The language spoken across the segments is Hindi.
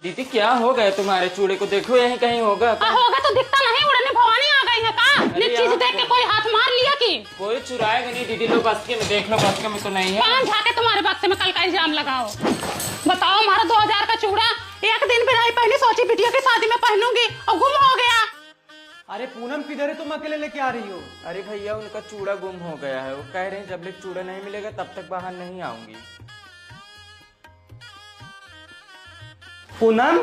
दीदी क्या हो गया तुम्हारे चूड़े को? देखो यहीं कहीं होगा। होगा तो दिखता नहीं, उड़ने भवानी आ गई है का? ये चीज देख के कोई हाथ मार लिया कि? कोई चुराएगा नहीं दीदी, लो बस्के में देख लो, बस्के में तो नहीं है। पान झाके तुम्हारे बक्से में कल का इल्जाम लगाओ। बताओ हमारा 2000 का चूड़ा एक दिन भी नहीं पहनी, सोची बिटिया की शादी में पहनूंगी और गुम हो गया। अरे पूनम किधर है, तुम अकेले लेके आ रही हो? अरे भैया उनका चूड़ा गुम हो गया है, वो कह रहे हैं जब तक चूड़ा नहीं मिलेगा तब तक बाहर नहीं आऊंगी। पूनम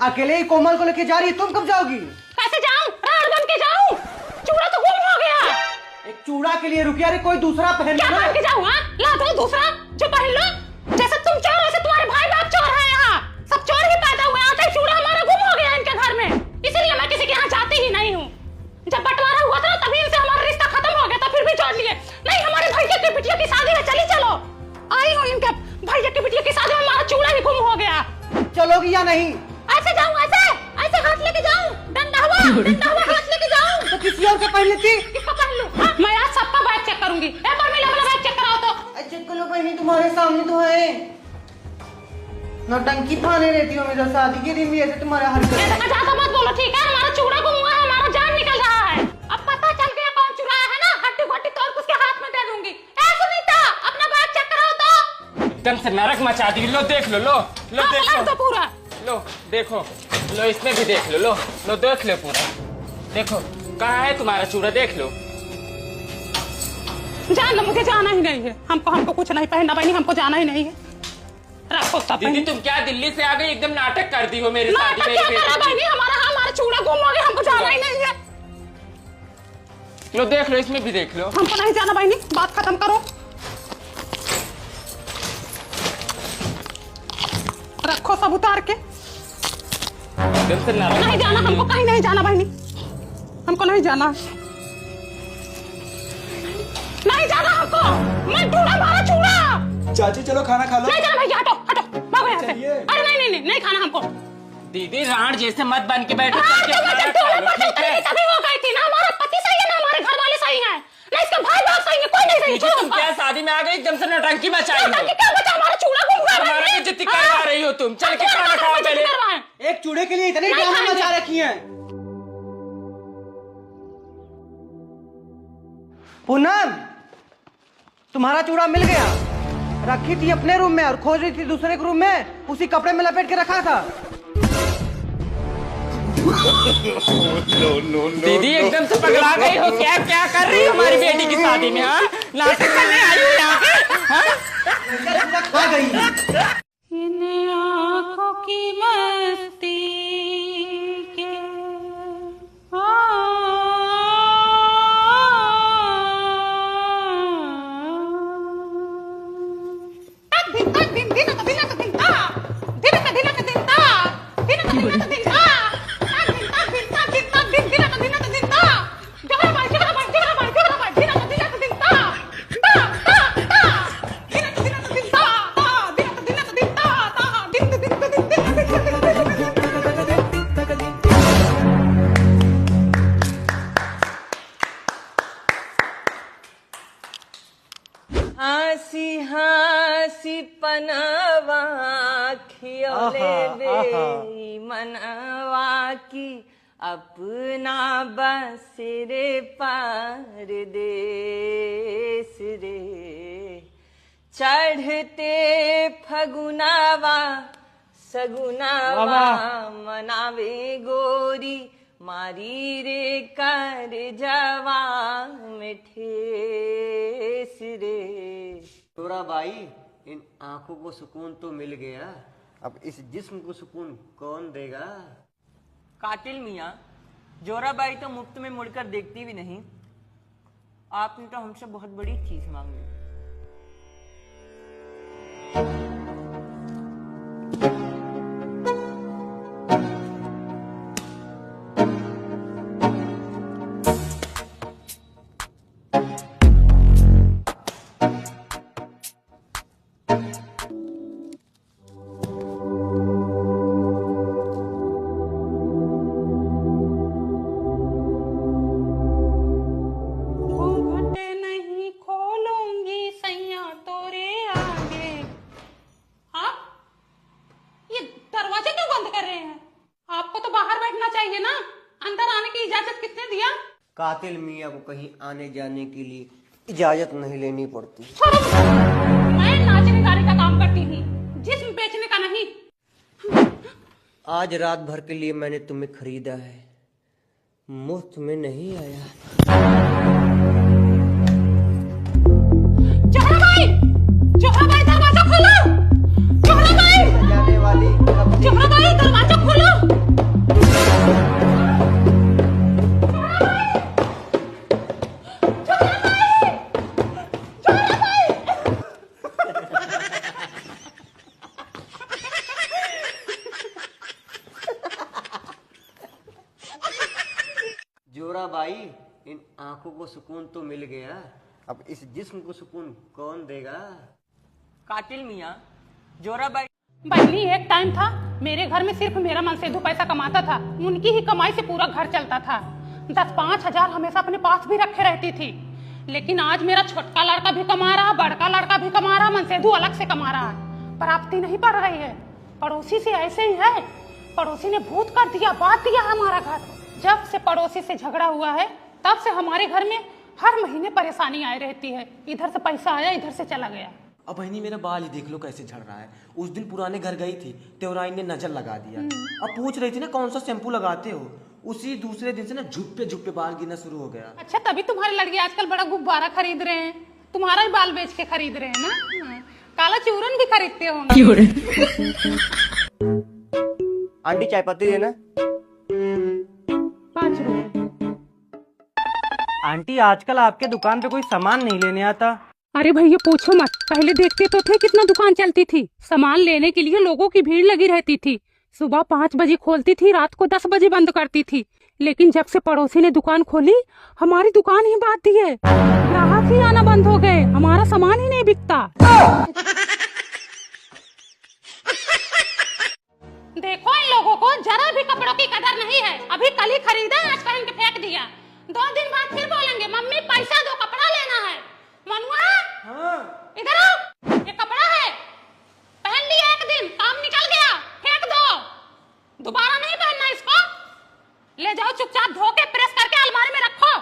अकेले ही कोमल को लेके जा रही है, तुम कब जाओगी? कैसे जाऊं? राड बन के जाऊं? चूड़ा तो गुम हो गया। एक चूड़ा के लिए रुकिया रे, कोई दूसरा पहन क्या लो। पहन के जाऊं? हाँ ला दो दूसरा जो पहन लो। जैसे तुम चोर वैसे तुम्हारे भाई बाप चोर है, यहाँ सब चोर ही पैदा हुए। आते ही चूड़ा हमारा गुम हो गया इनके घर में, इसीलिए मैं किसी के यहाँ जाती ही नहीं हूँ। जब बंटवारा हुआ था तभी इनसे हमारा रिश्ता खत्म हो गया था, फिर भी छोड़ लिए। नहीं हमारे भैया की बिटिया की शादी है, चली चलो। आई हूँ इनके भैया की बिटिया की शादी में, हमारा चूड़ा ही गुम हो गया। चलोगी या नहीं? ऐसे जाऊं, ऐसे हाथ लेके जाऊं, डंडा हुआ हाथ लेके जाऊं। तो किसी और को पहन लेती। किसको पहन लूं? हाँ, मैं आज सबका बैग चेक करूंगी। एक बार मेरा वाला बैग चेक कराओ तो। चेक करो बहनी, तुम्हारे सामने तो है। नौटंकी फाने रहती हो मेरा, शादी के दिन भी ऐसे तुम्हारा हरकत है। ऐसा ज्यादा मत बोलो ठीक है? हमारा चूड़ा गुम हुआ है, हमारा जान निकल रहा है। अब पता चल गया कौन चुराया है ना, हड्डी घोटी तोड़ के उसके हाथ में दे दूंगी। ए सुनीता, अपना बैग चेक कराओ तो। एकदम से नरक मचा दी। लो देख लो, लो लो देख लो तो पूरा लो, देखो लो, इसमें भी देख लो, लो लो देख लो पूरा। देखो कहाँ है तुम्हारा चूड़ा, देख लो। जान लो, मुझे जाना ही नहीं है। हमको कुछ नहीं पहनना बहनी, हमको जाना ही नहीं है। रखो सब। दीदी तुम क्या दिल्ली से आ गई, एकदम नाटक कर दी हो मेरे साथ। हमारा चूड़ा गुम हो गया, हमको जाना ही नहीं है। लो देख लो, इसमें भी देख लो। हमको नहीं जाना बहनी, बात खत्म करो। रखो सब उतार के। एकदम से नरक। नहीं जाना, हमको कहीं नहीं जाना बहनी, हमको नहीं जाना, नहीं जाना हमको। मैं चूड़ा, हमारा चूड़ा। चाची चलो खाना खा लो। नहीं जाना भैया, हटो हटो, भागो यहाँ से। अरे नहीं खाना हमको। दीदी राण जैसे मत बन के बैठो। तभी हो गई थी ना, हमारा पति सही है ना, हमारे घर वाले सही हैं ना, इसका भाई बाप सही है, कोई नहीं सही। तुम क्या शादी में आ गई एकदम से नौटंकी मचाई हो? क्या बचा, हमारा चूड़ा गुम हुआ। हमारा बेइज्जती करवा रही हो तुम। चल के खाना खाओ पहले। एक चूड़े के लिए इतने ड्रामा मचा रखी हैं। पूनम तुम्हारा चूड़ा मिल गया। रखी थी अपने रूम में और खोज रही थी दूसरे के रूम में, उसी कपड़े में लपेट के रखा था। दीदी एकदम से पगला गई हो क्या? क्या कर रही हो हमारी बेटी की शादी में? हाँ नाटक करने आई हो यहाँ पे? हाँ खा गई। इन आँखों की मस्ती के हंसी हंसी पनवा खियोले बे मनवा की, अपना बसरे पार देश रे। चढ़ते फगुनावा सगुनावा मनावे गोरी, मारी रे कर जवा में ठेस रे। तोरा भाई इन आंखों को सुकून तो मिल गया, अब इस जिस्म को सुकून कौन देगा? कातिल मियाँ, जोराबाई तो मुफ्त में मुड़कर देखती भी नहीं। आपने तो हमसे बहुत बड़ी चीज मांगी। कातिल मियाँ को कहीं आने जाने के लिए इजाजत नहीं लेनी पड़ती। छोड़ो, मैं नाचने गाने का काम करती हूँ, जिस्म बेचने का नहीं। आज रात भर के लिए मैंने तुम्हें खरीदा है, मुफ्त में नहीं आया। जोहरा भाई दरवाजा खोलो। जोहरा भाई जाने वाली जोहरा भाई दरवाजा खोलो। जोरा भाई, इन आंखों को सुकून तो मिल गया, अब इस जिस्म को सुकून कौन देगा? कातिल मियाँ, जोरा बाई बहनी, एक टाइम था मेरे घर में सिर्फ मेरा मनसेधु पैसा कमाता था, उनकी ही कमाई से पूरा घर चलता था। 10-5 हजार हमेशा अपने पास भी रखे रहती थी। लेकिन आज मेरा छोटका लड़का भी कमा रहा, बड़का लड़का भी कमा रहा, मनसेधु अलग से कमा रहा है, प्राप्ति नहीं पड़ रही है। पड़ोसी से ऐसे ही है, पड़ोसी ने भूत कर दिया, बात दिया हमारा घर। जब से पड़ोसी से झगड़ा हुआ है तब से हमारे घर में हर महीने परेशानी आई रहती है। इधर से पैसा आया, इधर से चला गया। अब बहनी मेरा बाल ही देख लो कैसे झड़ रहा है। उस दिन पुराने घर गई थी, त्योराइन ने नजर लगा दिया। अब पूछ रही थी ना कौन सा शैम्पू लगाते हो, उसी दूसरे दिन से ना झुक पे बाल गिरना शुरू हो गया। अच्छा, तभी तुम्हारे लड़के आजकल बड़ा गुब्बारा खरीद रहे हैं, तुम्हारा ही बाल बेच के खरीद रहे हैं ना। काला चूरन भी खरीदते होंगे। आंटी चाय पत्ती देना। 5 रुपए। आंटी, आजकल आपके दुकान पे कोई सामान नहीं लेने आता। अरे भैया पूछो मत, पहले देखते तो थे कितना दुकान चलती थी। सामान लेने के लिए लोगों की भीड़ लगी रहती थी। सुबह 5 बजे खोलती थी, रात को 10 बजे बंद करती थी। लेकिन जब से पड़ोसी ने दुकान खोली, हमारी दुकान ही बात दी है, ग्राहक ही आना बंद हो गए, हमारा सामान ही नहीं बिकता। देखो इन लोगों को जरा भी कपड़ों की कदर नहीं है। अभी कल ही खरीदा, आज पहन के फेंक दिया। 2 दिन बाद फिर बोलेंगे मम्मी पैसा दो, कपड़ा लेना है। मनुआ, इधर आओ, ये कपड़ा है, पहन लिया एक दिन, काम निकल गया, फेंक दो, दोबारा नहीं पहनना इसको। ले जाओ चुपचाप, धो के प्रेस करके अलमारी में रखो।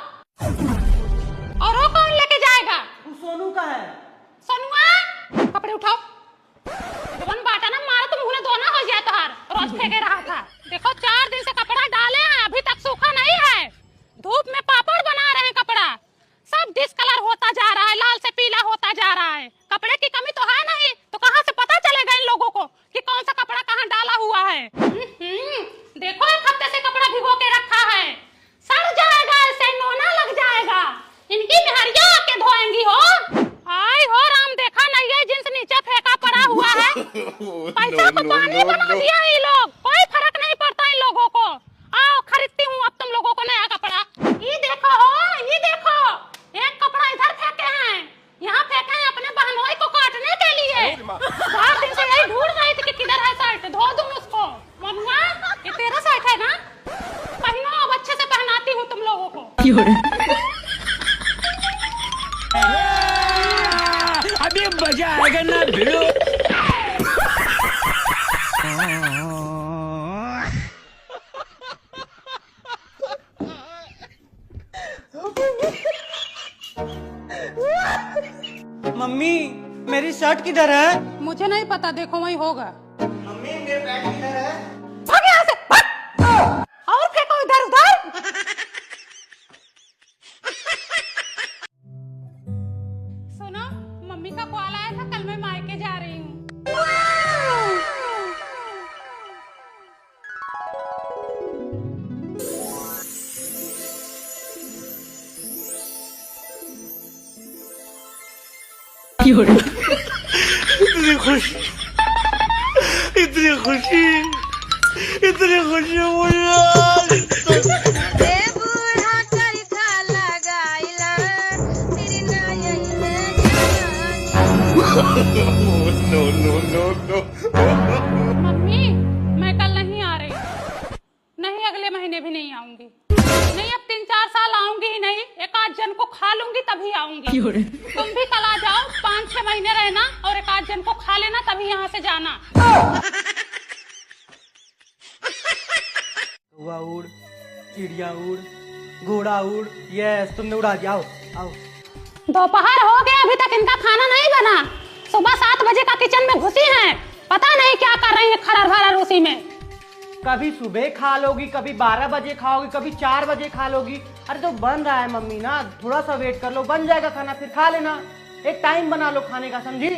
और वो कौन लेके जाएगा? सोनू का है। सोनुआ, कपड़े उठाओ। दुकान बाटा ना मारो तो मुंह धोना हो जाए तोहार, रोज फेंके रहा था। देखो 4 दिन से कपड़ा डाले हैं, अभी तक सूखा नहीं है। धूप में पापड़ बना रहे हैं, कपड़ा सब डिस्कलर होता जा रहा है, लाल से पीला होता जा रहा है। कपड़े की कमी तो है नहीं, तो कहाँ से पता चलेगा इन लोगों को कि कौन सा कपड़ा कहाँ डाला हुआ है। देखो 1 हफ्ते से कपड़ा भिगो के रखा है, सड़ जाएगा, ऐसे नोना लग जाएगा। इनकी मेहरिया आके धोएंगी हो। हाय हो राम, देखा नहीं है जींस नीचे फेंका पड़ा हुआ है। पैसा को पानी बना दिया ये लोग, कोई फर्क नहीं पड़ता इन लोगों को। आओ खरीदती हूँ अब तुम लोगों को नया कपड़ा। ये देखो हो, ये देखो, एक कपड़ा इधर फेंके हैं, यहाँ फेंके हैं अपने बहनोई को काटने के लिए। 4 दिन से यही ढूंढ रही थी कि किधर है शर्ट, धो दूं उसको। मनुआ, ये तेरा शर्ट है ना, पहनो, अब अच्छे से पहनाती हूँ तुम लोगों को। अभी मजा आएगा ना भिड़ो। मम्मी, मेरी शर्ट किधर है? मुझे नहीं पता, देखो वही होगा। मम्मी, मेरे बैग किधर है? भाग यहाँ से, भाग। और फेंको इधर उधर। सुनो, मम्मी का कॉल आया था, कल मैं मायके जा रही हूँ। इतनी खुशी, इतनी खुशी, इतनी खुशी मुझे। मम्मी, मैं कल नहीं आ रही, नहीं अगले महीने भी नहीं आऊंगी, नहीं अब 3-4 साल आऊंगी ही नहीं, 1-8 जन को खा लूंगी तभी आऊंगी। तुम भी कल आ जाओ, 5-6 महीने रहना और 1-8 जन को खा लेना, तभी यहाँ से जाना। कौवा उड़, चिड़िया उड़, घोड़ा उड़। यस, तुमने उड़ा दिया। आओ आओ। दोपहर हो गया, अभी तक इनका खाना नहीं बना। सुबह 7 बजे का किचन में घुसी हैं, पता नहीं क्या कर रही है खरर भरर उसी में। कभी सुबह खा लोगी, कभी 12 बजे खाओगी, कभी 4 बजे खा लोगी। अरे तो बन रहा है मम्मी ना, थोड़ा सा वेट कर लो, बन जाएगा खाना, फिर खा लेना। एक टाइम बना लो खाने का, समझी?